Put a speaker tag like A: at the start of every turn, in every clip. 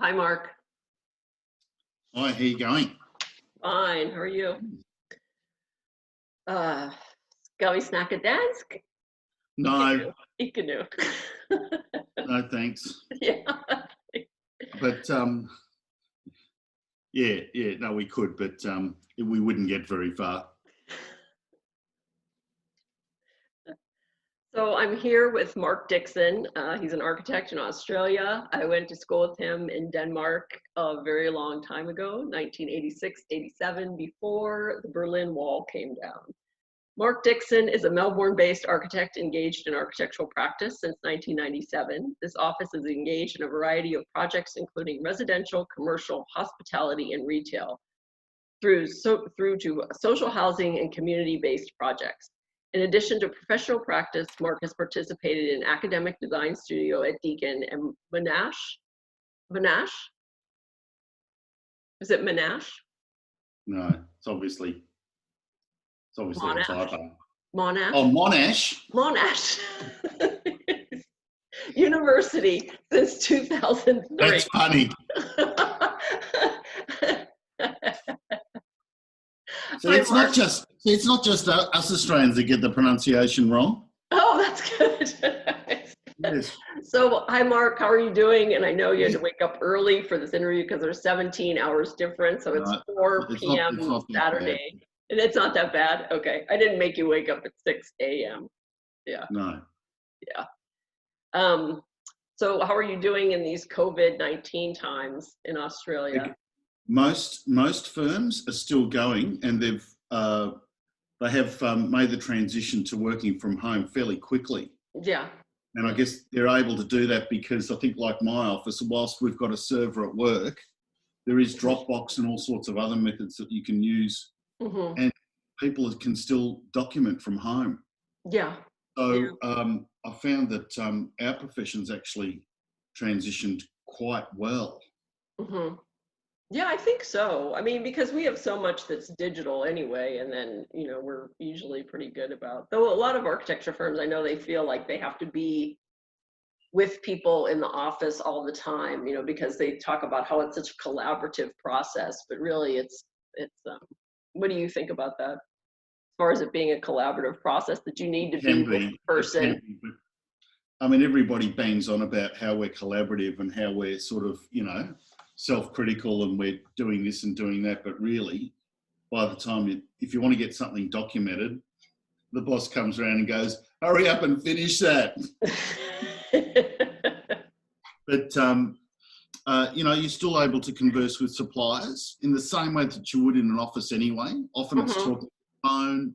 A: Hi, Mark.
B: Hi, how you going?
A: Fine. How are you? Ska vi snacka dansk?
B: No,
A: Ikke nu.
B: no, thanks.
A: Yeah.
B: But yeah, no, we could, but we wouldn't get very far.
A: So I'm here with Marc Dixon. He's an architect in Australia. I went to school with him in Denmark a very long time ago, 1986, 87, before the Berlin Wall came down. Marc Dixon is a Melbourne-based architect engaged in architectural practice since 1997. This office is engaged in a variety of projects, including residential, commercial, hospitality, and retail, through to social housing and community-based projects. In addition to professional practice, Marc has participated in academic design studio at Deakin and Monash. Monash? Is it Monash?
B: No, it's obviously
A: Monash.
B: a typo.
A: Monash?
B: Oh, Monash.
A: Monash University since 2003.
B: That's funny. So it's not just us Australians that get the pronunciation wrong.
A: Oh, that's good.
B: Yes.
A: So, hi, Marc. How are you doing? And I know you had to wake up early for this interview because there's 17 hours difference. So it's 4 p.m. Saturday. And it's not that bad? Okay. I didn't make you wake up at 6 a.m. Yeah.
B: No.
A: Yeah. So how are you doing in these COVID-19 times in Australia?
B: Most firms are still going, and they have made the transition to working from home fairly quickly.
A: Yeah.
B: And I guess they're able to do that because I think, like my office, whilst we've got a server at work, there is Dropbox and all sorts of other methods that you can use, and people can still document from home.
A: Yeah.
B: So I found that our profession's actually transitioned quite well.
A: Yeah, I think so. I mean, because we have so much that's digital anyway, and then, we're usually pretty good about, though a lot of architecture firms, I know they feel like they have to be with people in the office all the time, because they talk about how it's such a collaborative process, but really it's what do you think about that? As far as it being a collaborative process, that you need to be with the person.
B: I mean, everybody bangs on about how we're collaborative and how we're sort of, self-critical and we're doing this and doing that, but really, by the time if you want to get something documented, the boss comes around and goes, hurry up and finish that. But, you're still able to converse with suppliers in the same way that you would in an office anyway. Often it's talking on the phone,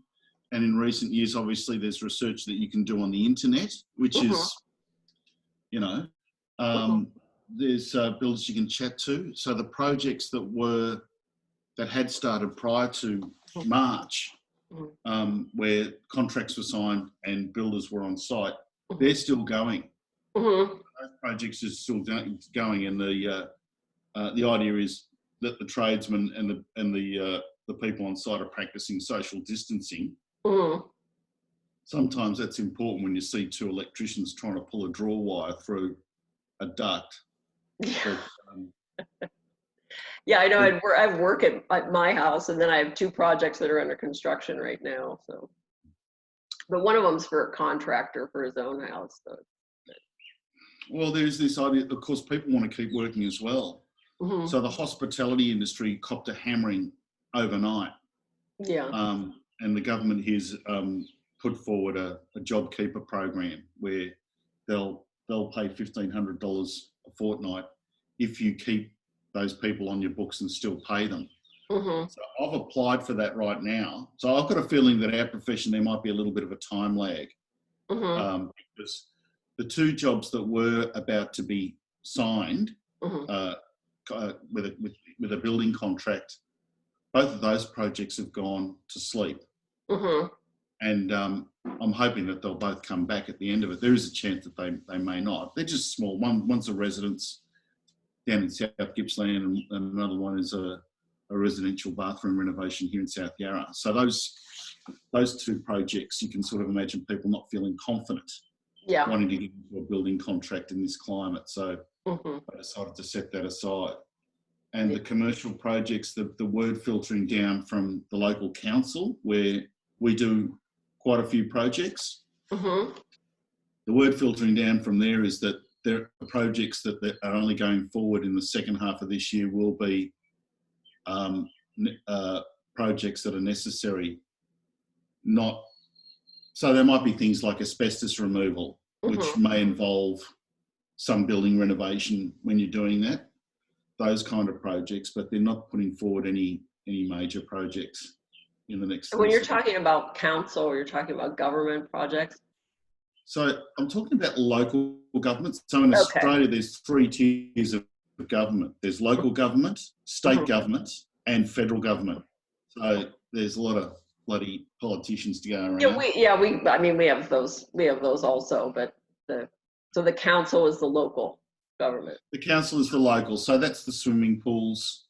B: and in recent years, obviously, there's research that you can do on the internet, which is, there's builders you can chat to. So the projects that had started prior to March, where contracts were signed and builders were on site, they're still going. Those projects are still going, and the idea is that the tradesmen and the people on site are practicing social distancing. Sometimes that's important when you see two electricians trying to pull a draw wire through a duct.
A: Yeah. Yeah, I know. I work at my house, and then I have 2 projects that are under construction right now. So, but one of them's for a contractor for his own house. So.
B: Well, there's this idea. Of course, people want to keep working as well. So the hospitality industry copped a hammering overnight.
A: Yeah.
B: And the government has put forward a JobKeeper program where they'll pay $1,500 a fortnight if you keep those people on your books and still pay them. So I've applied for that right now. So I've got a feeling that our profession, there might be a little bit of a time lag. Because the 2 jobs that were about to be signed with a building contract, both of those projects have gone to sleep. And I'm hoping that they'll both come back at the end of it. There is a chance that they may not. They're just small. One's a residence down in South Gippsland, and another one is a residential bathroom renovation here in South Yarra. So those 2 projects, you can sort of imagine people not feeling confident wanting to get into a building contract in this climate. So I decided to set that aside. And the commercial projects, the word filtering down from the local council, where we do quite a few projects. The word filtering down from there is that there are projects that are only going forward in the second half of this year will be projects that are necessary. So there might be things like asbestos removal, which may involve some building renovation when you're doing that. Those kind of projects, but they're not putting forward any major projects in the next.
A: When you're talking about council, or you're talking about government projects?
B: So I'm talking about local governments. So in Australia, there's 3 tiers of government. There's local government, state government, and federal government. So there's a lot of bloody politicians to go around.
A: We have those. We have those also, but the council is the local government.
B: The council is the local, so that's the swimming pools,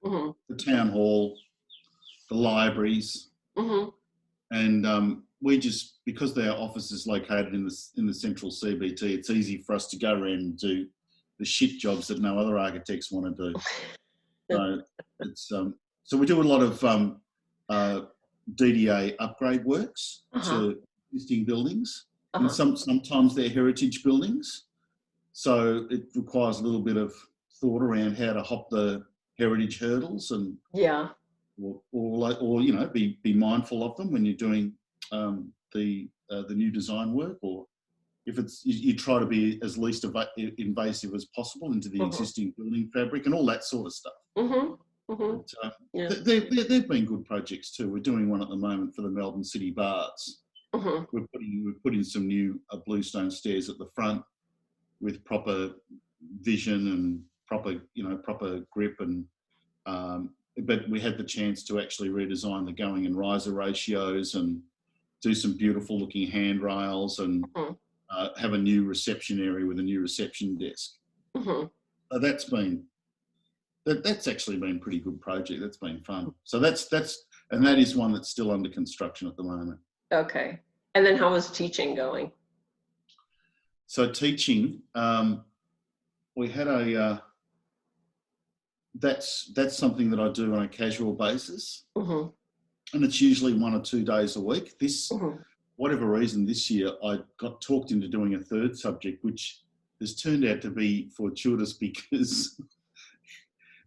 B: the town hall, the libraries, and we just, because their office is located in the central CBT, it's easy for us to go around and do the shit jobs that no other architects want to do. So it's so we do a lot of DDA upgrade works to existing buildings, and sometimes they're heritage buildings. So it requires a little bit of thought around how to hop the heritage hurdles and or you know, be mindful of them when you're doing the new design work, or if it's you try to be as least invasive as possible into the existing building fabric and all that sort of stuff. But, they've been good projects too. We're doing one at the moment for the Melbourne City Bars. We're putting some new bluestone stairs at the front, with proper vision and proper grip, and but we had the chance to actually redesign the going and riser ratios and do some beautiful looking handrails and have a new reception area with a new reception desk. That's actually been a pretty good project. That's been fun. So that is one that's still under construction at the moment.
A: Okay. And then how is teaching going?
B: So teaching, we had that's something that I do on a casual basis, and it's usually 1 or 2 days a week. Whatever reason, this year I got talked into doing a third subject, which has turned out to be fortuitous because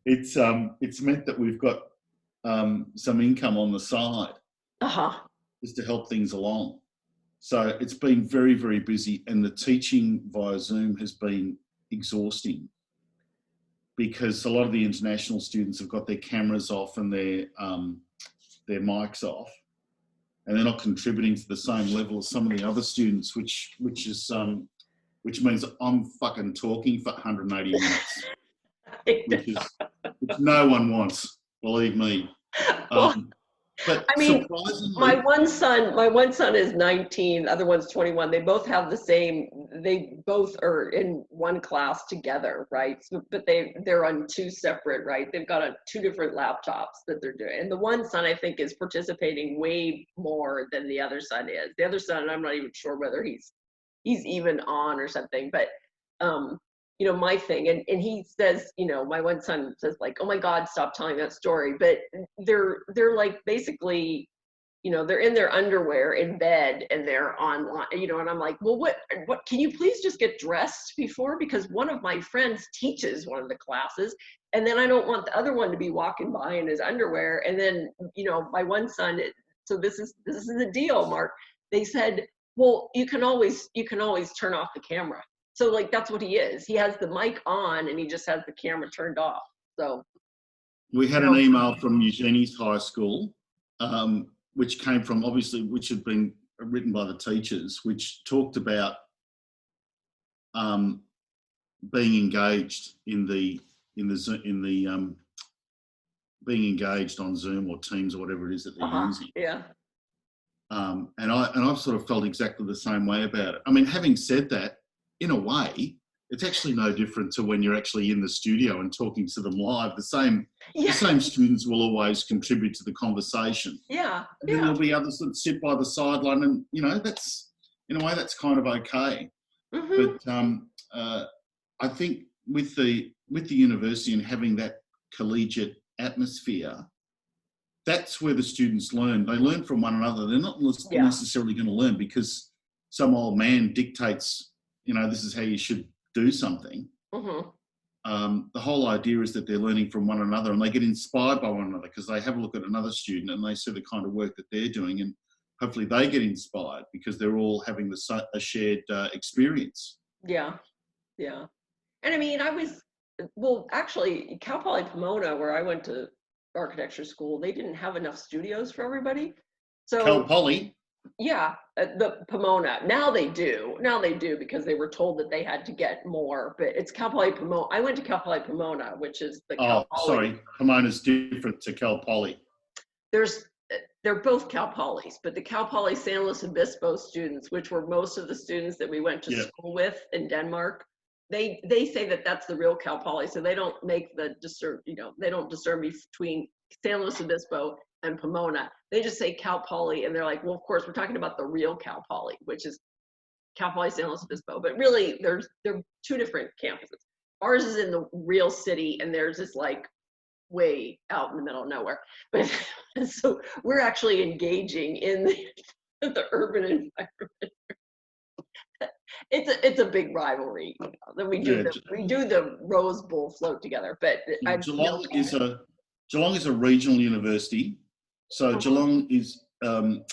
B: it's meant that we've got some income on the side just to help things along. So it's been very, very busy, and the teaching via Zoom has been exhausting because a lot of the international students have got their cameras off and their mics off, and they're not contributing to the same level as some of the other students, which means I'm fucking talking for 180 minutes, which no one wants, believe me. But
A: I mean, my one son is 19, the other one's 21. They both have they both are in one class together, right? So, but they're on 2 separate, right? They've got 2 different laptops that they're doing. And the one son, I think, is participating way more than the other son is. The other son, I'm not even sure whether he's even on or something, but you know, my thing, and he says, you know, my one son says like, oh my God, stop telling that story. But they're like basically, you know, they're in their underwear in bed and they're online, you know, and I'm like, well, what can you please just get dressed before? Because one of my friends teaches one of the classes, and then I don't want the other one to be walking by in his underwear. And then, you know, my one son, so this is the deal, Mark. They said, well, you can always turn off the camera. So like, that's what he is. He has the mic on and he just has the camera turned off. So
B: we had an email from Eugenie's high school, which came from which had been written by the teachers, which talked about being engaged being engaged on Zoom or Teams or whatever it is that they're using.
A: Yeah.
B: And I've sort of felt exactly the same way about it. I mean, having said that, in a way, it's actually no different to when you're actually in the studio and talking to them live. The same students will always contribute to the conversation.
A: Yeah.
B: And then there'll be others that sit by the sideline, and you know, that's in a way that's kind of okay. But I think with the university and having that collegiate atmosphere, that's where the students learn. They learn from one another. They're not necessarily going to learn because some old man dictates, this is how you should do something. The whole idea is that they're learning from one another and they get inspired by one another because they have a look at another student and they see the kind of work that they're doing, and hopefully they get inspired because they're all having a shared experience.
A: Yeah. And I mean, actually, Cal Poly Pomona, where I went to architecture school, they didn't have enough studios for everybody. So
B: Cal Poly?
A: Yeah, the Pomona. Now they do because they were told that they had to get more, but it's Cal Poly Pomona. I went to Cal Poly Pomona, which is the Cal Poly.
B: Sorry, Pomona's different to Cal Poly.
A: They're both Cal Polys, but the Cal Poly San Luis Obispo students, which were most of the students that we went to school with in Denmark, they say that that's the real Cal Poly, so they don't make they don't discern between San Luis Obispo and Pomona. They just say Cal Poly, and they're like, well, of course, we're talking about the real Cal Poly, which is Cal Poly San Luis Obispo. But really, they're two different campuses. Ours is in the real city, and theirs is like way out in the middle of nowhere. But so we're actually engaging in the urban environment. It's a big rivalry. Then we do the Rose Bowl float together. But
B: Geelong is a regional university. So Geelong is so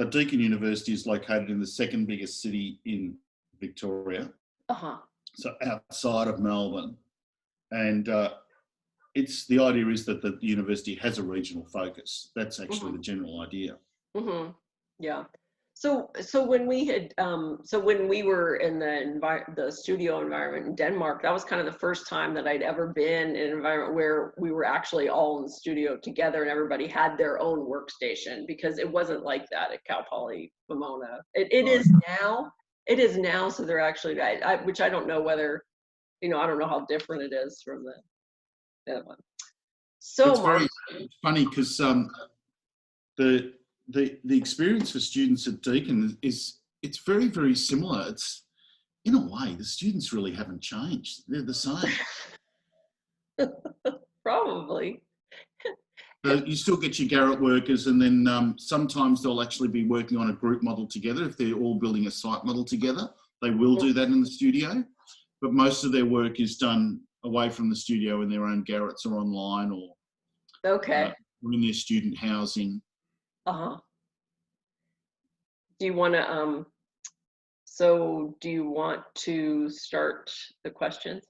B: Deakin University is located in the second biggest city in Victoria. So outside of Melbourne, and it's the idea is that the university has a regional focus. That's actually the general idea.
A: Yeah. So when we had when we were in the studio environment in Denmark, that was kind of the first time that I'd ever been in an environment where we were actually all in the studio together and everybody had their own workstation, because it wasn't like that at Cal Poly Pomona. It is now. It is now. So they're actually, which I don't know whether, I don't know how different it is from the other one. So
B: it's very funny because the experience for students at Deakin it's very, very similar. It's, in a way, the students really haven't changed. They're the same.
A: Probably.
B: You still get your Garrett workers, and then sometimes they'll actually be working on a group model together. If they're all building a site model together, they will do that in the studio. But most of their work is done away from the studio in their own Garretts or online or in their student housing.
A: Do you want to do you want to start the questions?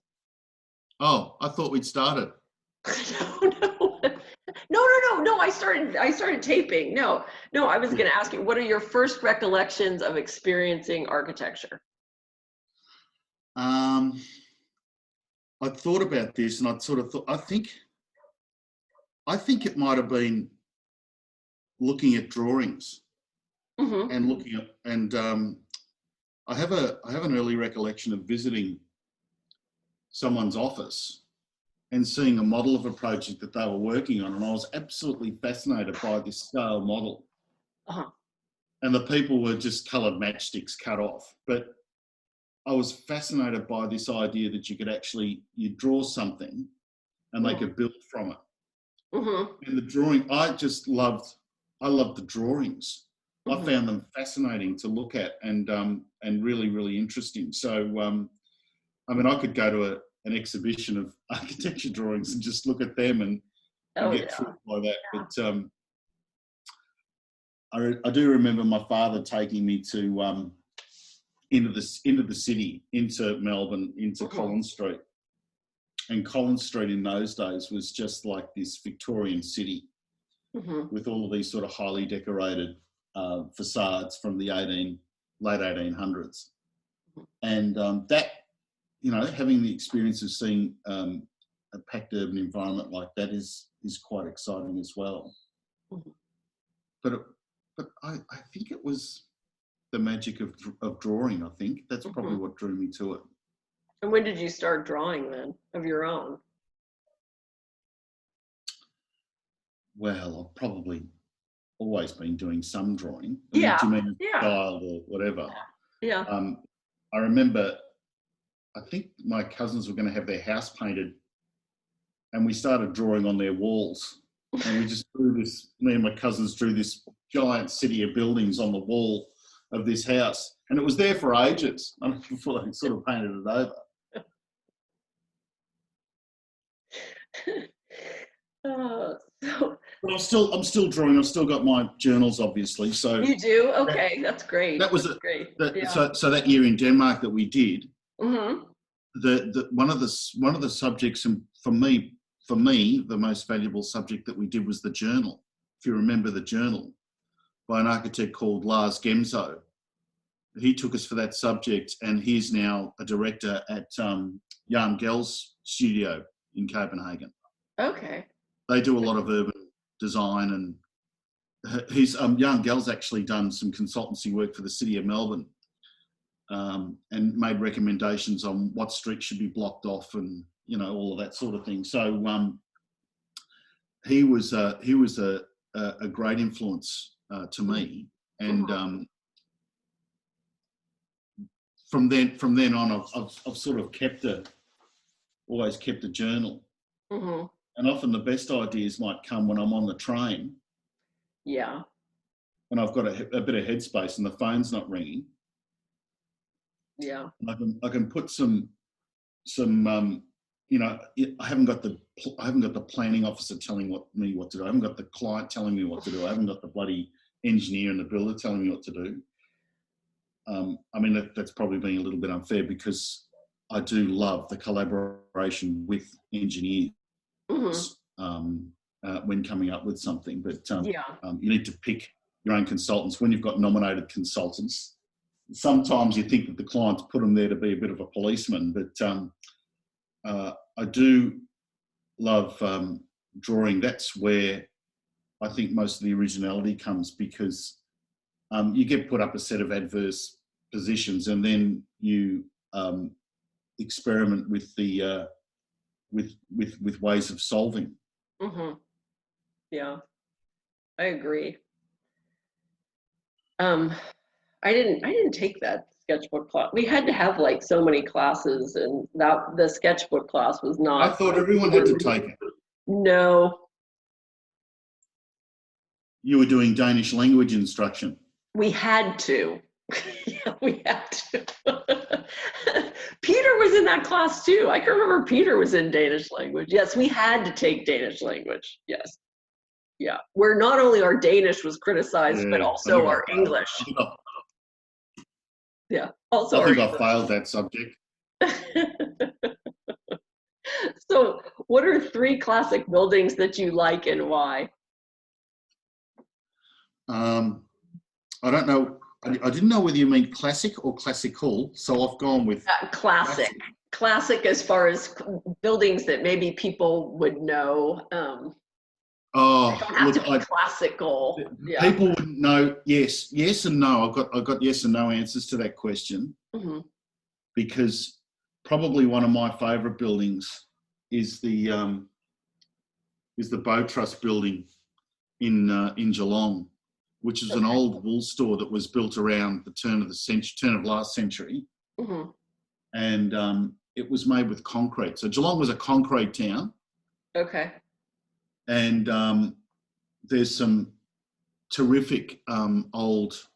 B: Oh, I thought we'd started.
A: No, I started taping. No, I was going to ask you, what are your first recollections of experiencing architecture?
B: I thought about this, and I'd sort of thought, I think it might have been looking at drawings and looking at, and I have an early recollection of visiting someone's office and seeing a model of a project that they were working on, and I was absolutely fascinated by this scale model. And the people were just coloured matchsticks cut off, but I was fascinated by this idea that you draw something and they could build from it. And the drawing, I loved the drawings. I found them fascinating to look at and really, really interesting. So, I could go to an exhibition of architecture drawings and just look at them and get through by that. Yeah. But I do remember my father taking me to into the city, into Melbourne, into Collins Street. And Collins Street in those days was just like this Victorian city with all of these sort of highly decorated facades from the late 1800s. And that, having the experience of seeing a packed urban environment like that is quite exciting as well. But I think it was the magic of drawing. I think that's probably what drew me to it.
A: And when did you start drawing then, of your own?
B: Well, I've probably always been doing some drawing.
A: Yeah.
B: Do you mean style or whatever?
A: Yeah.
B: I remember I think my cousins were going to have their house painted, and we started drawing on their walls. And we just drew this, me and my cousins drew this giant city of buildings on the wall of this house. And it was there for ages before they sort of painted it over. But I'm still drawing. I've still got my journals, obviously. So
A: you do? Okay, that's great.
B: That was
A: great.
B: So that year in Denmark that we did,
A: mm-hmm.
B: one of the subjects, and for me, the most valuable subject that we did was the journal. If you remember the journal, by an architect called Lars Gemso. He took us for that subject, and he's now a director at Jan Gehl's studio in Copenhagen.
A: Okay.
B: They do a lot of urban design, and he's Jan Gehl's actually done some consultancy work for the city of Melbourne, and made recommendations on what streets should be blocked off, and all of that sort of thing. So he was a great influence to me, and from then on, I've sort of always kept a journal.
A: Mm-hmm.
B: And often the best ideas might come when I'm on the train.
A: Yeah.
B: When I've got a bit of headspace and the phone's not ringing.
A: Yeah.
B: And I can put some I haven't got the planning officer telling me what to do. I haven't got the client telling me what to do. I haven't got the bloody engineer and the builder telling me what to do. I mean, that's probably being a little bit unfair, because I do love the collaboration with engineers. When coming up with something, but you need to pick your own consultants. When you've got nominated consultants, sometimes you think that the clients put them there to be a bit of a policeman, but I do love drawing. That's where I think most of the originality comes, because you get put up a set of adverse positions, and then you experiment with the with ways of solving.
A: Mm-hmm. Yeah, I agree. I didn't take that sketchbook class. We had to have like so many classes, and the sketchbook class was not.
B: I thought everyone had to take it.
A: No.
B: You were doing Danish language instruction.
A: We had to. Yeah, we had to. Peter was in that class too. I can remember Peter was in Danish language. Yes, we had to take Danish language. Yes. Yeah. Where not only our Danish was criticized, but also our English. Yeah. Also,
B: I think I failed that subject.
A: So, what are 3 classic buildings that you like, and why?
B: I don't know. I didn't know whether you mean classic or classical, so I've gone with
A: classic. Classic as far as buildings that maybe people would know. Classical. Yeah.
B: People wouldn't know. Yes and no. I've got yes and no answers to that question, because probably one of my favourite buildings is the Bow Trust building in Geelong, which is an old wool store that was built around the turn of last century, and it was made with concrete. So Geelong was a concrete town.
A: Okay.
B: And there's some terrific old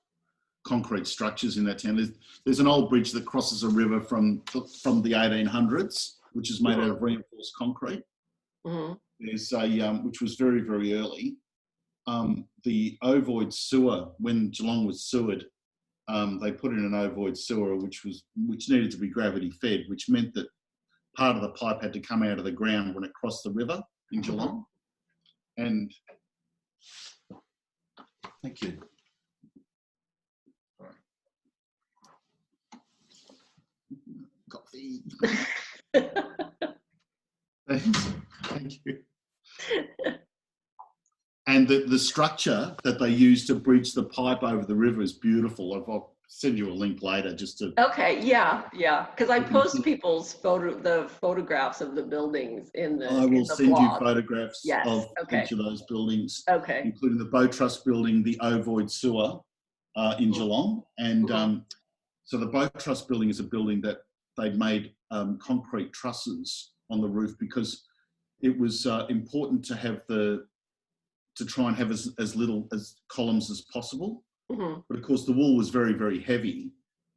B: concrete structures in that town. There's an old bridge that crosses a river from the 1800s, which is made out of reinforced concrete. There's which was very, very early. The ovoid sewer, when Geelong was sewered, they put in an ovoid sewer which needed to be gravity fed, which meant that part of the pipe had to come out of the ground when it crossed the river in Geelong. And thank you. Coffee. Thank you. And the structure that they use to bridge the pipe over the river is beautiful. I'll send you a link later just to.
A: Okay, yeah. Because I post people's photographs of the buildings in the.
B: I will send you photographs of each of those buildings, including the Bow Trust building, the ovoid sewer in Geelong, and so the Bow Trust building is a building that they'd made concrete trusses on the roof because it was important to have to try and have as little as columns as possible.
A: Mm-hmm.
B: But of course, the wall was very, very heavy,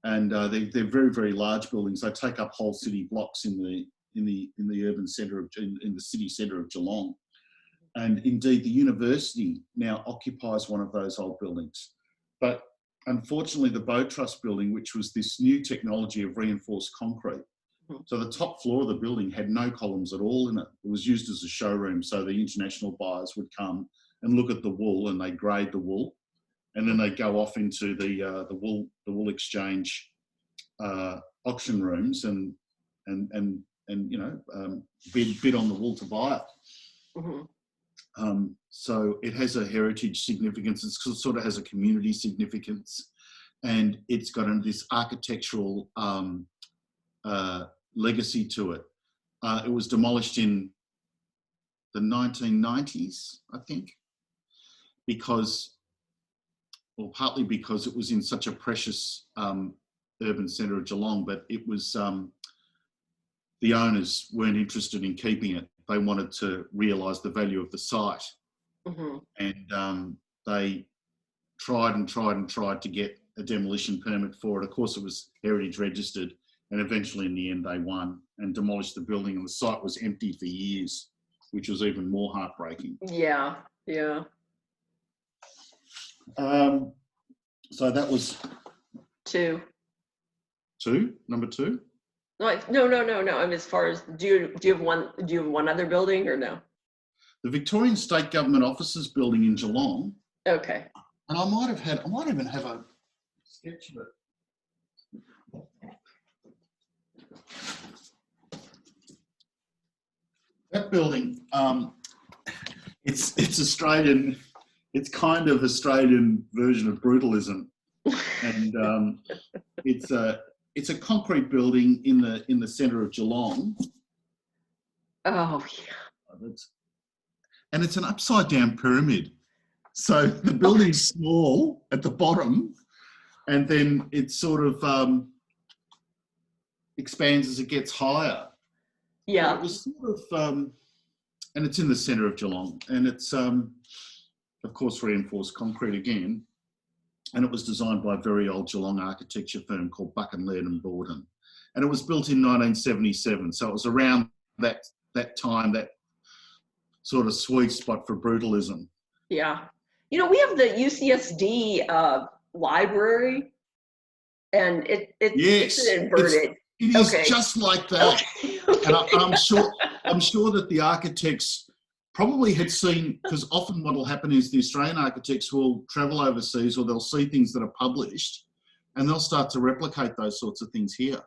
B: and they're very, very large buildings. They take up whole city blocks in the urban centre in the city centre of Geelong. And indeed, the university now occupies one of those old buildings. But unfortunately, the Bow Trust building, which was this new technology of reinforced concrete, so the top floor of the building had no columns at all in it. It was used as a showroom, so the international buyers would come and look at the wool, and they grade the wool, and then they go off into the wool exchange auction rooms and bid on the wool to buy it.
A: Mm-hmm.
B: So it has a heritage significance. It sort of has a community significance, and it's got this architectural legacy to it. It was demolished in the 1990s, I think, partly because it was in such a precious urban centre of Geelong, but it was the owners weren't interested in keeping it. They wanted to realise the value of the site,
A: mm-hmm.
B: and they tried to get a demolition permit for it. Of course, it was heritage registered, and eventually in the end they won and demolished the building, and the site was empty for years, which was even more heartbreaking.
A: Yeah.
B: So that was number two.
A: No. I mean, as far as do you have one other building or no?
B: The Victorian State Government Offices building in Geelong.
A: Okay.
B: And I might even have a sketch of it. That building, it's Australian. It's kind of Australian version of brutalism, and it's a concrete building in the centre of Geelong.
A: Oh yeah.
B: And it's an upside down pyramid. So the building's small at the bottom, and then it sort of expands as it gets higher.
A: Yeah.
B: But it was sort of, and it's in the centre of Geelong, and it's of course reinforced concrete again, and it was designed by a very old Geelong architecture firm called Buchan, Laird and Borden, and it was built in 1977. So it was around that time, that sort of sweet spot for brutalism.
A: Yeah. You know, we have the UCSD library, and it's inverted.
B: It is just like that. And I'm sure that the architects probably had seen, because often what will happen is the Australian architects will travel overseas, or they'll see things that are published, and they'll start to replicate those sorts of things here.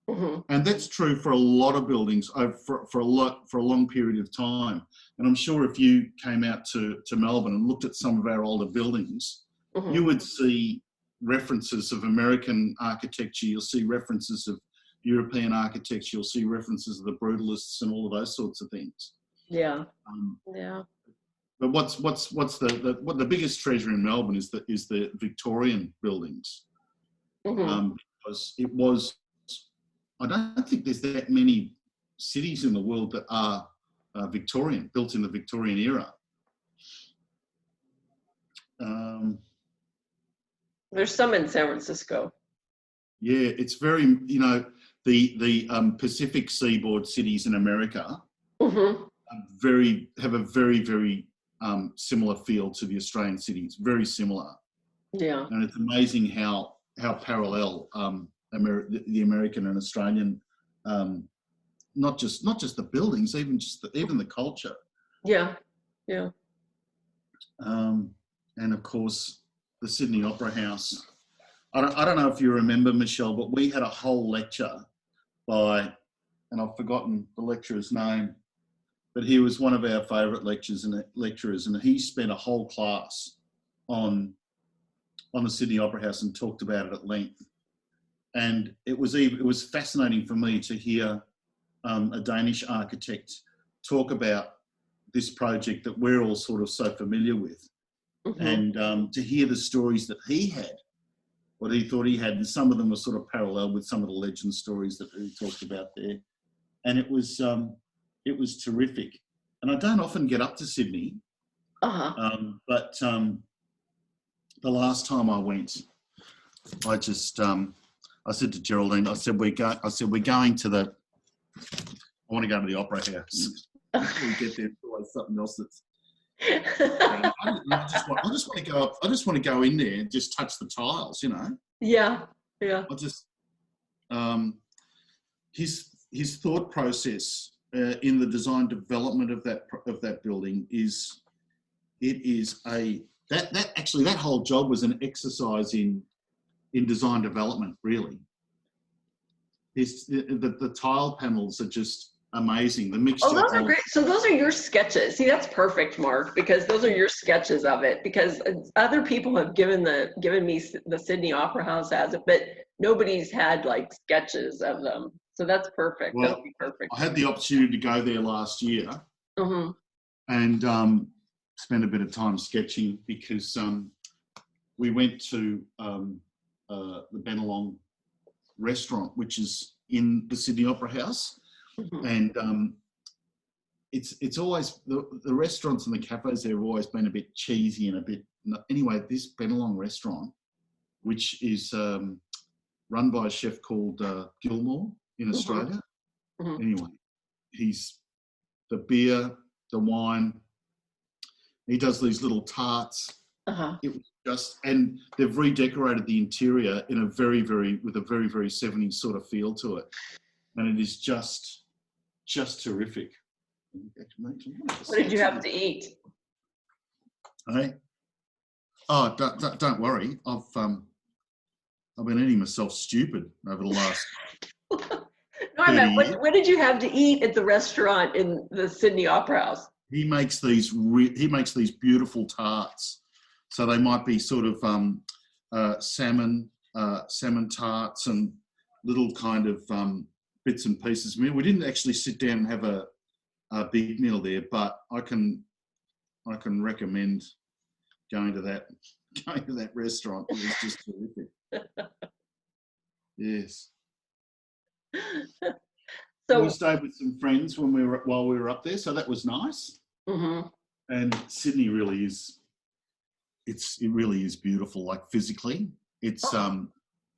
A: Mm-hmm.
B: And that's true for a lot of buildings for a long period of time. And I'm sure if you came out to Melbourne and looked at some of our older buildings,
A: mm-hmm.
B: you would see references of American architecture. You'll see references of European architecture. You'll see references of the brutalists and all of those sorts of things.
A: Yeah.
B: But what's the biggest treasure in Melbourne is the Victorian buildings,
A: mm-hmm.
B: because it was. I don't think there's that many cities in the world that are Victorian, built in the Victorian era.
A: There's some in San Francisco.
B: Yeah, it's very, the Pacific seaboard cities in America
A: mm-hmm.
B: have a very, very similar feel to the Australian cities, very similar.
A: Yeah.
B: And it's amazing how parallel the American and Australian, not just the buildings, even the culture.
A: Yeah.
B: And of course, the Sydney Opera House. I don't know if you remember, Michelle, but we had a whole lecture by, and I've forgotten the lecturer's name, but he was one of our favourite lecturers, and he spent a whole class on the Sydney Opera House and talked about it at length. And it was fascinating for me to hear a Danish architect talk about this project that we're all sort of so familiar with, mm-hmm. and to hear the stories that he had what he thought he had, and some of them were sort of parallel with some of the legend stories that he talked about there. And it was terrific. And I don't often get up to Sydney, but the last time I went, I just I said to Geraldine, I said we're going to the. I want to go to the Opera House. Before we get there, there's always something else that's. I just want to go up. I just want to go in there and just touch the tiles, you know.
A: Yeah.
B: I just his thought process in the design development of that building is that whole job was an exercise in design development, really. The tile panels are just amazing. The mixture.
A: Oh, those are great. So those are your sketches. See, that's perfect, Mark, because those are your sketches of it. Because other people have given me the Sydney Opera House has it, but nobody's had like sketches of them. So that's perfect.
B: Well,
A: that'll be perfect.
B: I had the opportunity to go there last year, and spend a bit of time sketching because we went to the Bennelong restaurant, which is in the Sydney Opera House. And it's always the restaurants and the cafes there have always been a bit cheesy and a bit. Anyway, this Bennelong restaurant, which is run by a chef called Gilmore in Australia. Anyway, he's the beer, the wine. He does these little tarts. It was just, and they've redecorated the interior in with a very 70s sort of feel to it, and it is just terrific.
A: What did you have to eat?
B: Hey? Oh, don't worry. I've been eating myself stupid over the last.
A: No, I meant, what did you have to eat at the restaurant in the Sydney Opera House?
B: He makes these beautiful tarts. So they might be sort of salmon tarts and little kind of bits and pieces. I mean, we didn't actually sit down and have a big meal there, but I can recommend going to that restaurant. It was just terrific. Yes. So we stayed with some friends while we were up there, so that was nice. And Sydney really is. It really is beautiful. Like physically, it's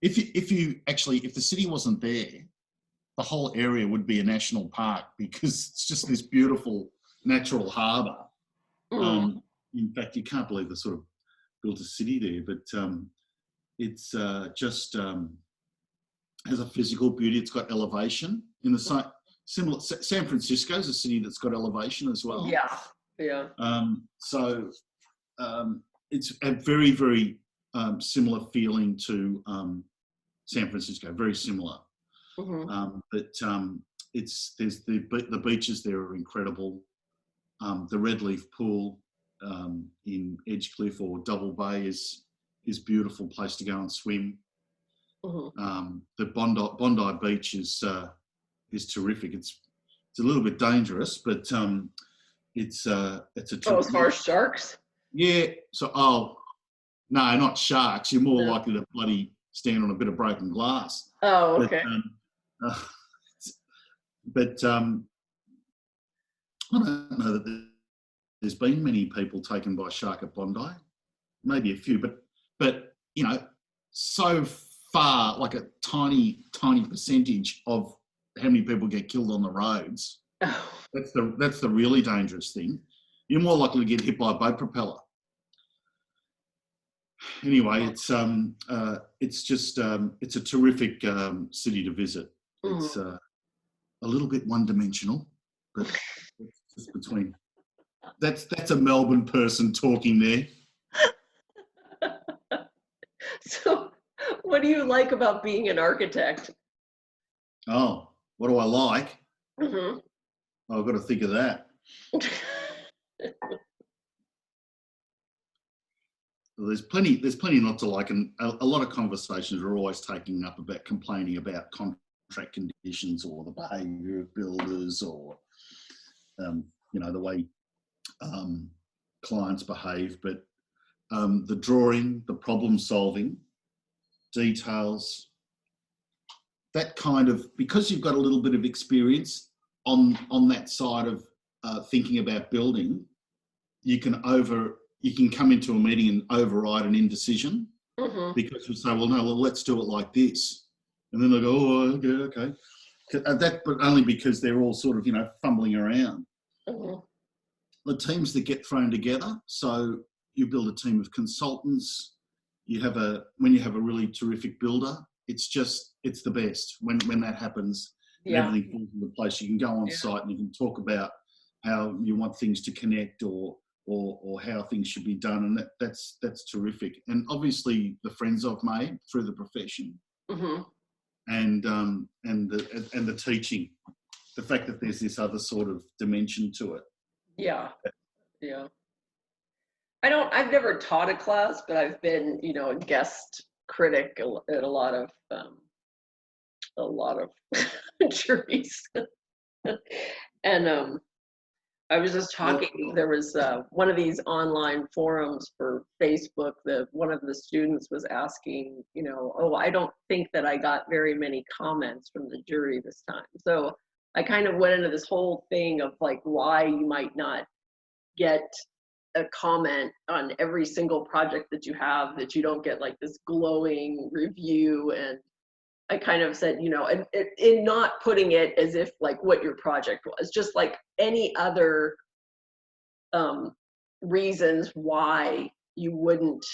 B: if the city wasn't there, the whole area would be a national park because it's just this beautiful natural harbour. In fact, you can't believe they sort of built a city there, but it's just has a physical beauty. It's got elevation in the similar. San Francisco's a city that's got elevation as well.
A: Yeah.
B: So it's a very similar feeling to San Francisco. Very similar. But there's the beaches there are incredible. The Red Leaf Pool in Edgecliff or Double Bay is beautiful place to go and swim. The Bondi Beach is terrific. It's a little bit dangerous, but it's a terrific.
A: As far as sharks?
B: Yeah. So no, not sharks. You're more likely to bloody stand on a bit of broken glass.
A: Oh, okay.
B: But I don't know that there's been many people taken by a shark at Bondi. Maybe a few, but you know, so far like a tiny percentage of how many people get killed on the roads. That's the really dangerous thing. You're more likely to get hit by a boat propeller. Anyway, it's a terrific city to visit. It's a little bit one-dimensional, but it's just between. That's a Melbourne person talking there.
A: So, what do you like about being an architect?
B: Oh, what do I like? I've got to think of that. Well, there's plenty not to like, and a lot of conversations are always taking up about complaining about contract conditions or the behaviour of builders or the way clients behave. But the drawing, the problem solving, details, that kind of, because you've got a little bit of experience on that side of thinking about building, you can come into a meeting and override an indecision, because you say, well, no, well, let's do it like this. And then they go, oh, okay. But only because they're all sort of, fumbling around. The teams that get thrown together, so you build a team of consultants, when you have a really terrific builder, it's the best when that happens. And everything falls into place. You can go on site and you can talk about how you want things to connect or how things should be done, and that's terrific. And obviously the friends I've made through the profession, and the teaching, the fact that there's this other sort of dimension to it. Yeah.
A: I've never taught a class, but I've been, a guest critic at a lot of juries. And I was just talking, there was one of these online forums for Facebook that one of the students was asking, I don't think that I got very many comments from the jury this time. So I kind of went into this whole thing of like why you might not get a comment on every single project that you have, that you don't get like this glowing review. And I kind of said, and in not putting it as if like what your project was, just like any other reasons why you wouldn't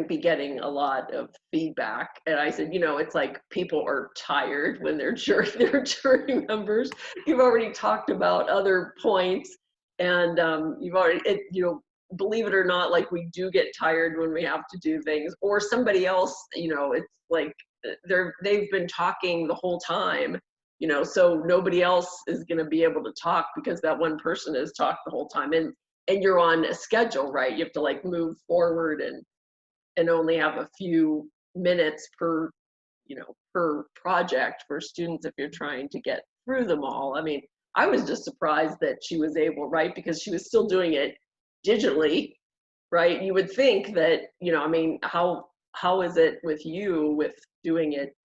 A: be getting a lot of feedback. And I said, it's like people are tired when they're jury members. You've already talked about other points, and you've already, believe it or not, like we do get tired when we have to do things, or somebody else, it's like they've been talking the whole time, so nobody else is going to be able to talk because that one person has talked the whole time, and you're on a schedule, right? You have to like move forward and only have a few minutes per project for students if you're trying to get through them all. I mean, I was just surprised that she was able, right? Because she was still doing it digitally, right? You would think that, how is it with you with doing it?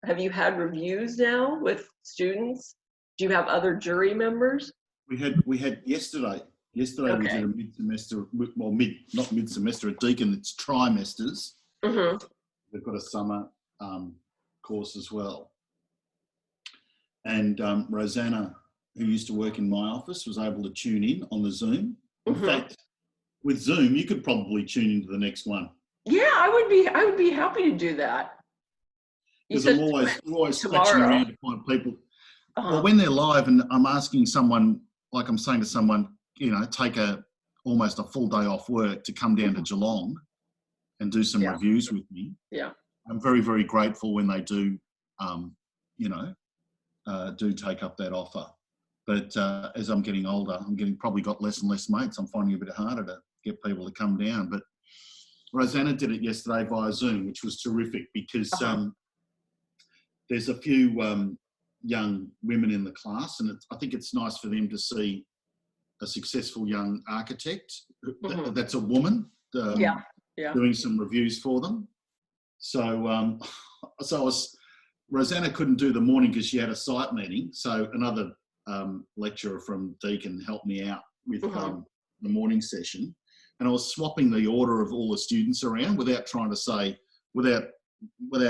A: Have you had reviews now with students? Do you have other jury members?
B: We had yesterday. Yesterday we did a mid-semester, not mid-semester at Deakin, it's trimesters. They've got a summer course as well. And Rosanna, who used to work in my office, was able to tune in on the Zoom. In fact, with Zoom, you could probably tune into the next one.
A: Yeah, I would be happy to do that.
B: Because I'm always scratching around to find people. Well, when they're live and I'm asking someone, like I'm saying to someone, take almost a full day off work to come down to Geelong and do some reviews with me.
A: Yeah.
B: I'm very, very grateful when they do, do take up that offer. But as I'm getting older, probably got less and less mates. I'm finding it a bit harder to get people to come down. But Rosanna did it yesterday via Zoom, which was terrific because there's a few young women in the class, and I think it's nice for them to see a successful young architect that's a woman doing some reviews for them. So Rosanna couldn't do the morning because she had a site meeting. So another lecturer from Deakin helped me out with the morning session, and I was swapping the order of all the students around without trying to say, without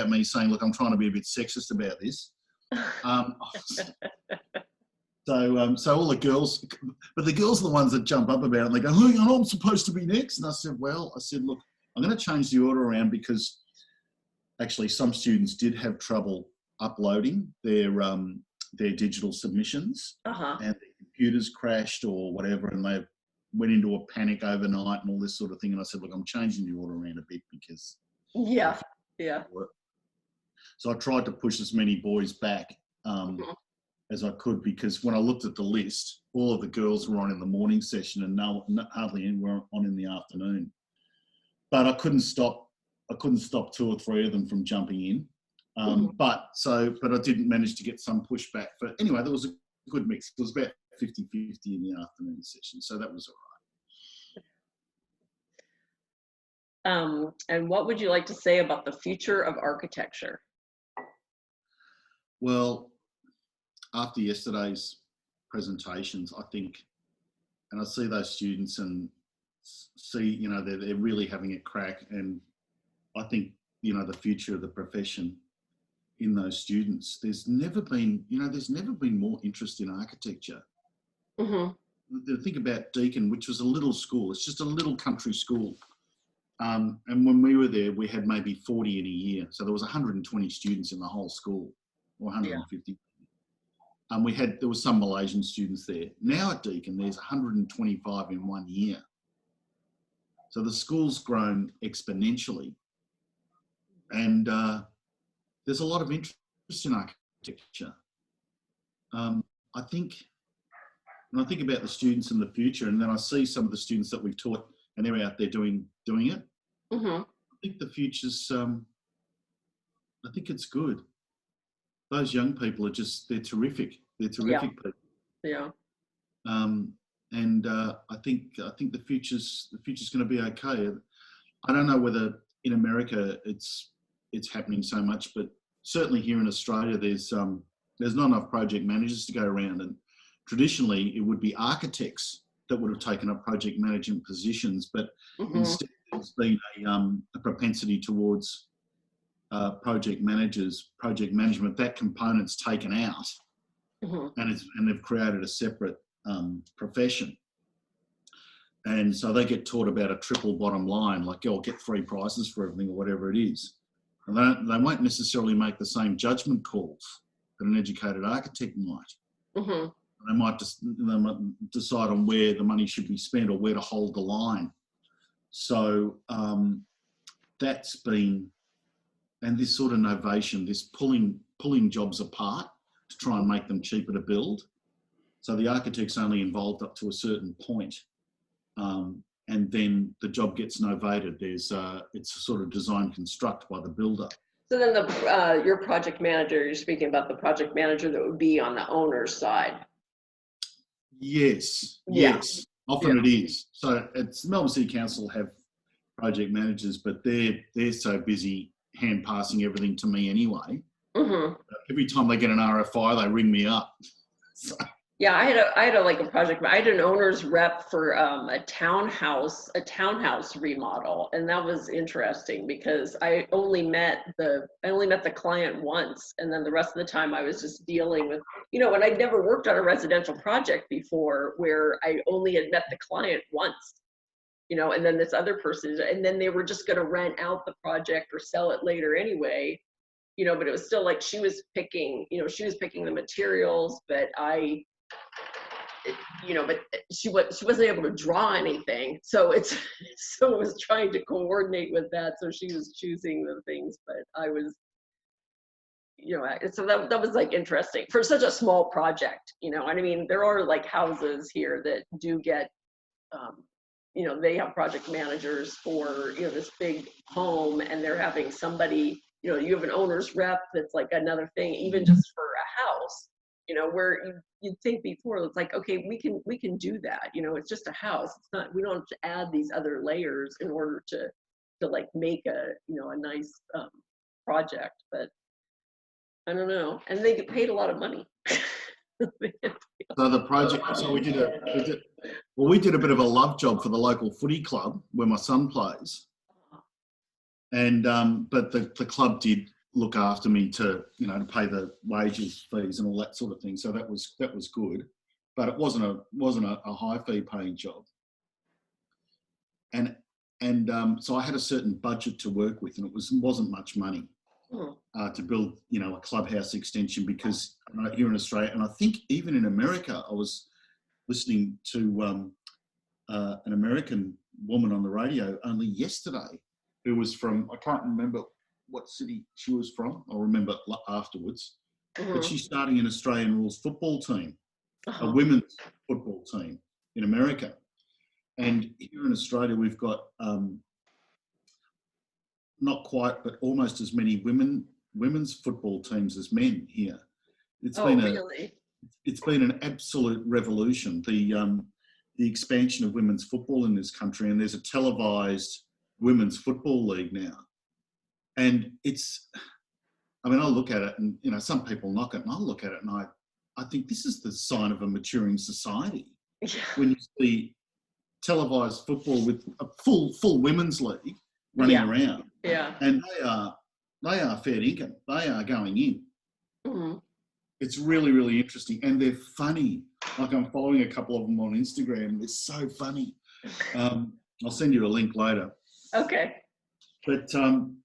B: me saying, look, I'm trying to be a bit sexist about this. So all the girls, but the girls are the ones that jump up about it and they go, oh, I'm supposed to be next. And I said, look, I'm going to change the order around because actually some students did have trouble uploading their digital submissions and their computers crashed or whatever, and they went into a panic overnight and all this sort of thing. And I said, look, I'm changing the order around a bit because so I tried to push as many boys back as I could, because when I looked at the list, all of the girls were on in the morning session and hardly any were on in the afternoon. But I couldn't stop 2 or 3 of them from jumping in. But I didn't manage to get some pushback. But anyway, there was a good mix. It was about 50-50 in the afternoon session, so that was all right.
A: And what would you like to say about the future of architecture?
B: Well, after yesterday's presentations, I think, and I see those students and see, you know, they're really having a crack. And I think, you know, the future of the profession in those students, there's never been more interest in architecture. Think about Deakin, which was a little school. It's just a little country school. And when we were there, we had maybe 40 in a year. So there was 120 students in the whole school, or 150. There was some Malaysian students there. Now at Deakin, there's 125 in 1 year. So the school's grown exponentially. And there's a lot of interest in architecture. I think, when I think about the students in the future, and then I see some of the students that we've taught and they're out there doing it, I think the future's, I think it's good. Those young people are they're terrific. They're terrific people.
A: Yeah.
B: And I think the future's going to be okay. I don't know whether in America it's happening so much, but certainly here in Australia, there's not enough project managers to go around, and traditionally it would be architects that would have taken up project management positions, but instead there's been a propensity towards project management. That component's taken out, and they've created a separate profession. And so they get taught about a triple bottom line, like, oh, get 3 prices for everything or whatever it is. And they won't necessarily make the same judgment calls that an educated architect might. They might decide on where the money should be spent or where to hold the line. So that's been, and this sort of novation, this pulling jobs apart to try and make them cheaper to build. So the architect's only involved up to a certain point, and then the job gets novated. It's a sort of design construct by the builder.
A: So then your project manager, you're speaking about the project manager that would be on the owner's side.
B: Yes. Often it is. So it's Melbourne City Council have project managers, but they're so busy hand passing everything to me anyway. Every time they get an RFI, they ring me up. So.
A: Yeah, I had an owner's rep for a townhouse remodel, and that was interesting because I only met the client once, and then the rest of the time I was just dealing with, and I'd never worked on a residential project before where I only had met the client once, and then this other person, and then they were just going to rent out the project or sell it later anyway, but it was still like she was picking the materials, but but she wasn't able to draw anything. So it was trying to coordinate with that. So she was choosing the things, but I was, so that was like interesting for such a small project, and I mean, there are like houses here that do get, they have project managers for, this big home, and they're having somebody, you have an owner's rep that's like another thing, even just for a house. Where you'd think before, it's like, okay, we can do that. It's just a house. It's not, we don't have to add these other layers in order to like make a nice project. But I don't know. And they get paid a lot of money.
B: So the project, we did a bit of a love job for the local footy club where my son plays. And, but the club did look after me to pay the wages, fees and all that sort of thing. So that was good, but it wasn't a high fee paying job. And so I had a certain budget to work with, and it wasn't much money to build, a clubhouse extension, because here in Australia, and I think even in America, I was listening to an American woman on the radio only yesterday who was from, I can't remember what city she was from. I'll remember afterwards. But she's starting an Australian rules football team, a women's football team in America. And here in Australia, we've got not quite, but almost as many women's football teams as men here. It's been an absolute revolution. The expansion of women's football in this country, and there's a televised women's football league now. And it's, I mean, I look at it and, some people knock it, and I look at it and I think this is the sign of a maturing society.
A: Yeah.
B: When you see televised football with a full women's league running around.
A: Yeah.
B: And they are fair income. They are going in.
A: Mm-hmm.
B: It's really, really interesting. And they're funny. Like, I'm following a couple of them on Instagram. They're so funny. I'll send you a link later.
A: Okay.
B: But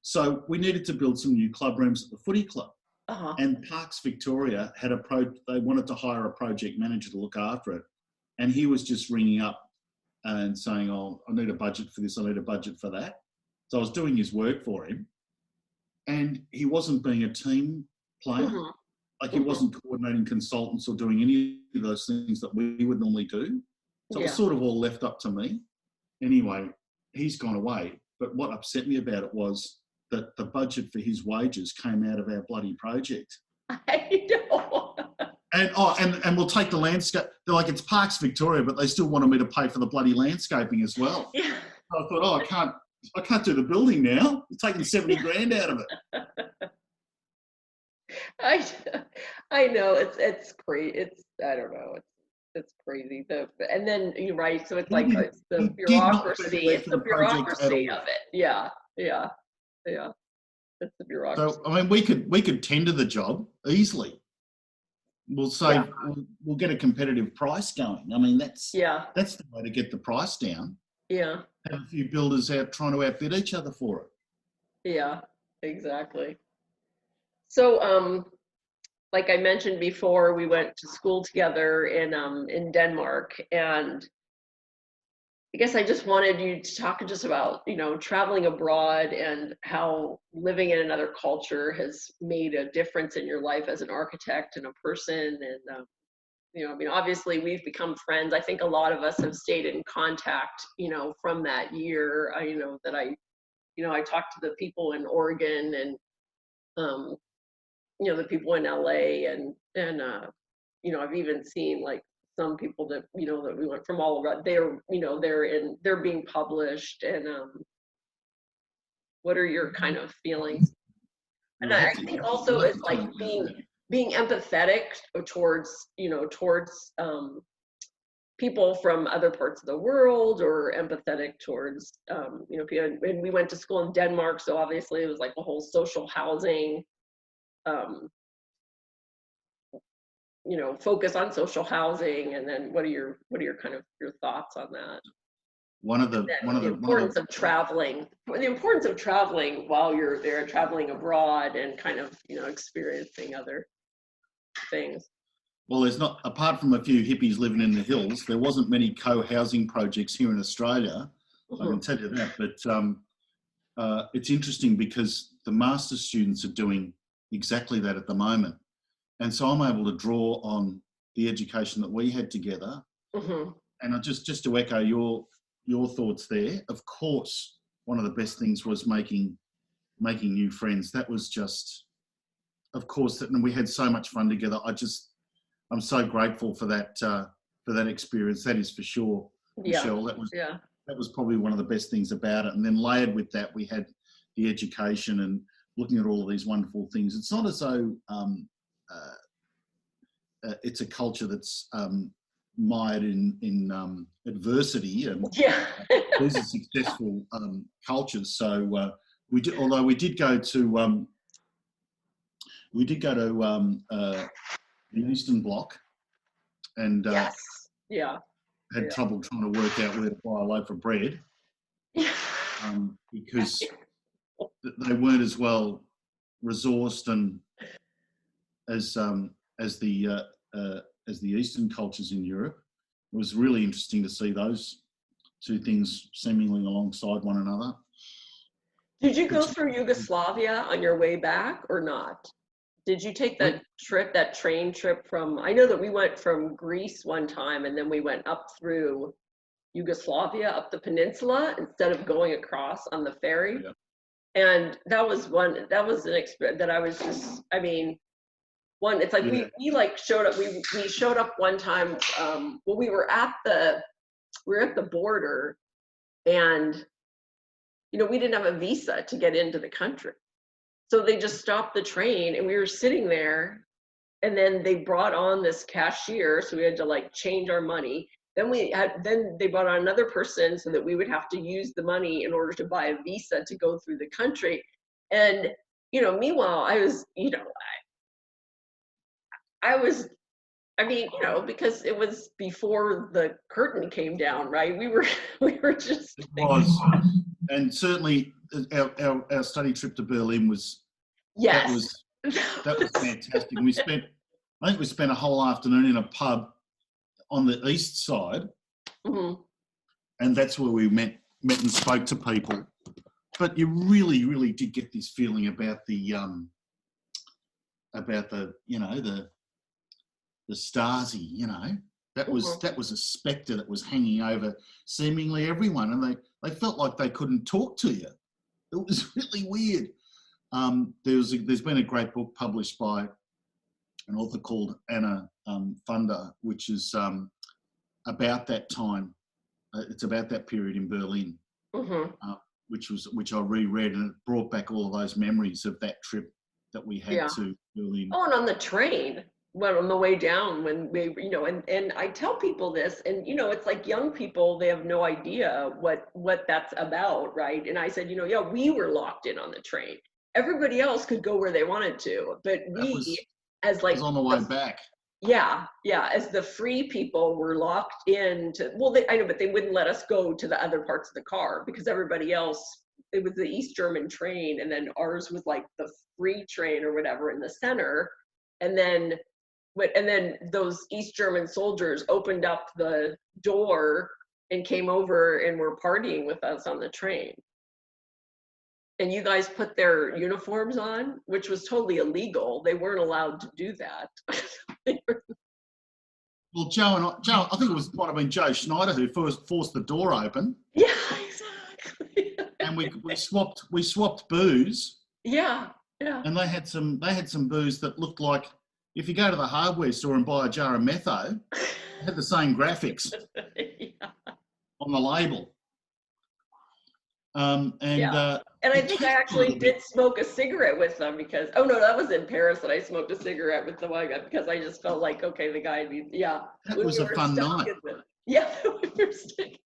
B: so we needed to build some new club rooms at the footy club.
A: Uh-huh.
B: And Parks Victoria had they wanted to hire a project manager to look after it. And he was just ringing up and saying, oh, I need a budget for this, I need a budget for that. So I was doing his work for him. And he wasn't being a team player. Mm-hmm. Like, he wasn't coordinating consultants or doing any of those things that we would normally do. So it was sort of all left up to me. Anyway, he's gone away. But what upset me about it was that the budget for his wages came out of our bloody project.
A: I know.
B: And we'll take the landscape. They're like, it's Parks Victoria, but they still wanted me to pay for the bloody landscaping as well. Yeah. So I thought, I can't do the building now. You're taking 70 grand out of it.
A: I know, it's crazy. I don't know. It's crazy. And then you're right. So it's like it's the bureaucracy. It's the bureaucracy of it. Yeah. It's the bureaucracy.
B: So I mean, we could tender the job easily. We'll say we'll get a competitive price going. I mean, that's the way to get the price down.
A: Yeah.
B: Have a few builders out trying to outbid each other for it.
A: Yeah, exactly. So, like I mentioned before, we went to school together in Denmark, and I guess I just wanted you to talk just about, traveling abroad and how living in another culture has made a difference in your life as an architect and a person. And, I mean, obviously we've become friends. I think a lot of us have stayed in contact, from that year. I talked to the people in Oregon and, the people in LA and I've even seen like some people that, that we went from all around, they're being published. And what are your kind of feelings? And I think also it's like being empathetic towards people from other parts of the world, or empathetic towards, and we went to school in Denmark. So obviously it was like a whole social housing, focus on social housing. And then what are your kind of your thoughts on that? The importance of traveling while you're there, traveling abroad and kind of, experiencing other things.
B: Well, there's not, apart from a few hippies living in the hills, there wasn't many co-housing projects here in Australia. Mm-hmm. I can tell you that. But it's interesting because the master's students are doing exactly that at the moment. And so I'm able to draw on the education that we had together. Mm-hmm. And just to echo your thoughts there, of course, one of the best things was making new friends. That was just, of course, and we had so much fun together. I'm so grateful for that experience. That is for sure, Michelle. That was probably one of the best things about it. And then layered with that, we had the education and looking at all of these wonderful things. It's not as though it's a culture that's mired in adversity. These are successful cultures. So we did go to the Eastern Bloc, and had trouble trying to work out where to buy a loaf of bread, because they weren't as well resourced and as the Eastern cultures in Europe. It was really interesting to see those two things seemingly alongside one another.
A: Did you go through Yugoslavia on your way back or not? Did you take that train trip from, I know that we went from Greece one time and then we went up through Yugoslavia, up the peninsula, instead of going across on the ferry. Yeah. And that was an experience that I was just, I mean, it's like we like showed up, we showed up one time, we were at the border, and we didn't have a visa to get into the country. So they just stopped the train and we were sitting there, and then they brought on this cashier, so we had to like change our money. Then they brought on another person so that we would have to use the money in order to buy a visa to go through the country. And, meanwhile, I was, because it was before the curtain came down, right? We were just.
B: It was, and certainly our study trip to Berlin was.
A: Yes.
B: That was fantastic. I think we spent a whole afternoon in a pub on the east side, and that's where we met and spoke to people. But you really, really did get this feeling about the Stasi. That was a spectre that was hanging over seemingly everyone, and they felt like they couldn't talk to you. It was really weird. There's been a great book published by an author called Anna Funder, which is about that time. It's about that period in Berlin, which I reread, and it brought back all of those memories of that trip that we had to Berlin.
A: Oh, and on the train, well, on the way down, when we, and I tell people this, and it's like young people, they have no idea what that's about, right? And I said, we were locked in on the train. Everybody else could go where they wanted to, but as like,
B: was on the way back.
A: Yeah, as the free people were locked into, I know, but they wouldn't let us go to the other parts of the car because everybody else, it was the East German train, and then ours was like the free train or whatever in the center, and then those East German soldiers opened up the door and came over and were partying with us on the train. And you guys put their uniforms on, which was totally illegal. They weren't allowed to do that.
B: Well, Joe, I think it might have been Joe Schneider who first forced the door open.
A: Yeah, exactly.
B: And we swapped booze.
A: Yeah.
B: And they had some booze that looked like, if you go to the hardware store and buy a jar of metho, it had the same graphics on the label.
A: And I think I actually did smoke a cigarette with them because, that was in Paris that I smoked a cigarette with the one guy because I just felt like, okay, the guy,
B: That was a fun night.
A: Yeah, we were sticking.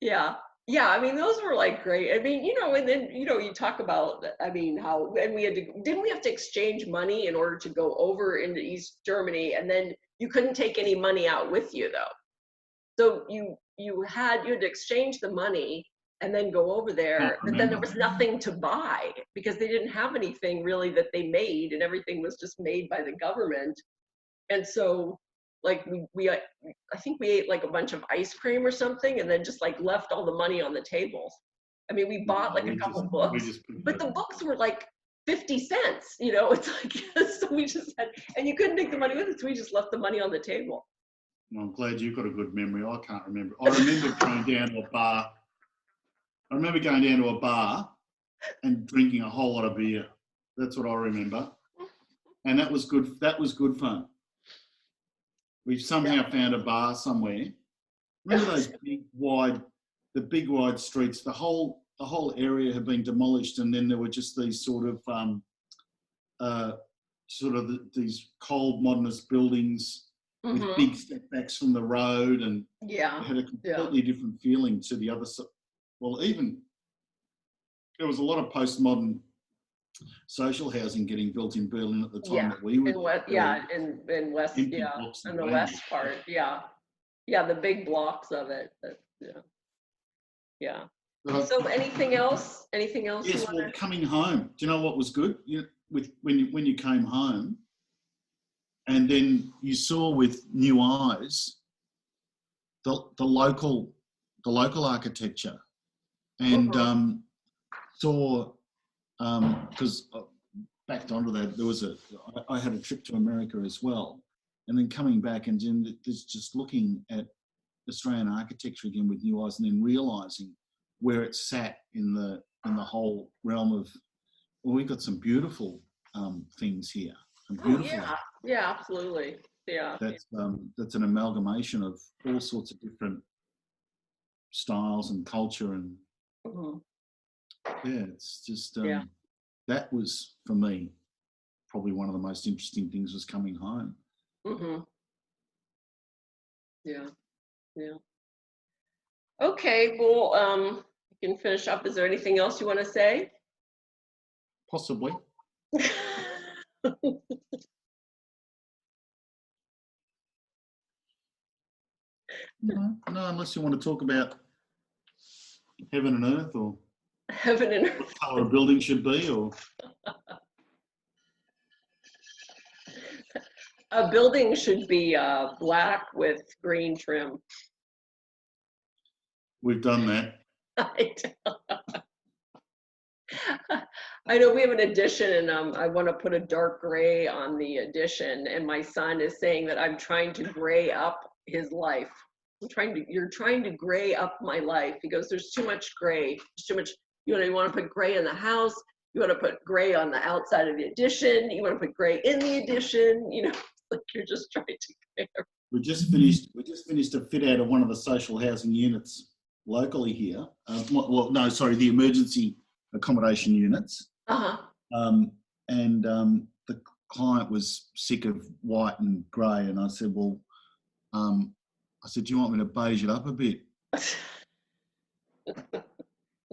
A: Yeah. I mean, those were like great. I mean, and then, you talk about, I mean, how, and didn't we have to exchange money in order to go over into East Germany? And then you couldn't take any money out with you though. So you had to exchange the money and then go over there, but then there was nothing to buy because they didn't have anything really that they made, and everything was just made by the government. And so like I think we ate like a bunch of ice cream or something, and then just like left all the money on the table. I mean, we bought like a couple books, but the books were like 50 cents, it's like, so we just had, and you couldn't take the money with us, so we just left the money on the table.
B: Well, I'm glad you've got a good memory. I can't remember. I remember going down to a bar. And drinking a whole lot of beer. That's what I remember. And that was good. That was good fun. We somehow found a bar somewhere. Remember those big wide streets? The whole area had been demolished, and then there were just these these cold modernist buildings with big setbacks from the road, and it had a completely different feeling to the other side. Well, even there was a lot of postmodern social housing getting built in Berlin at the time that we were
A: in West, in West, in the west part, the big blocks of it. So anything else?
B: Yes, well, coming home. Do you know what was good? When you came home, and then you saw with new eyes the local architecture, and saw because backed onto that, I had a trip to America as well, and then coming back and just looking at Australian architecture again with new eyes, and then realising where it sat in the whole realm of, well, we've got some beautiful things here.
A: Absolutely. Yeah.
B: That's an amalgamation of all sorts of different styles and culture, and yeah, it's just that was for me probably one of the most interesting things was coming home.
A: Yeah. Okay, well, you can finish up. Is there anything else you want to say?
B: Possibly. No, unless you want to talk about heaven and earth, or
A: heaven and earth.
B: What colour a building should be, or
A: a building should be black with green trim.
B: We've done that.
A: I know we have an addition, and I want to put a dark gray on the addition, and my son is saying that I'm trying to gray up his life. You're trying to gray up my life. He goes, there's too much gray. There's too much, you want to put gray in the house. You want to put gray on the outside of the addition. You want to put gray in the addition. Like you're just trying to gray.
B: We just finished a fit out of one of the social housing units locally here. The emergency accommodation units. The client was sick of white and grey, and I said, well, I said, do you want me to beige it up a bit?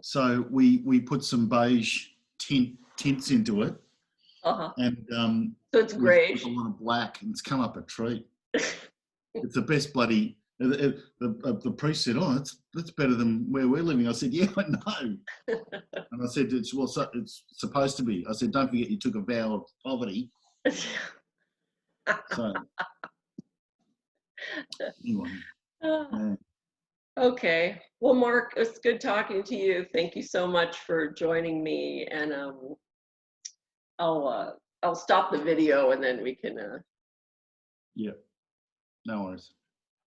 B: So we put some beige tints into it, and
A: so it's grey.
B: With a lot of black, and it's come up a treat. It's the best bloody. The priest said, "Oh, that's better than where we're living." I said, "Yeah, I know." And I said, "It's supposed to be." I said, "Don't forget, you took a vow of poverty." So anyway. Yeah.
A: Okay. Well, Mark, it's good talking to you. Thank you so much for joining me, and I'll stop the video, and then we can.
B: Yeah. No worries.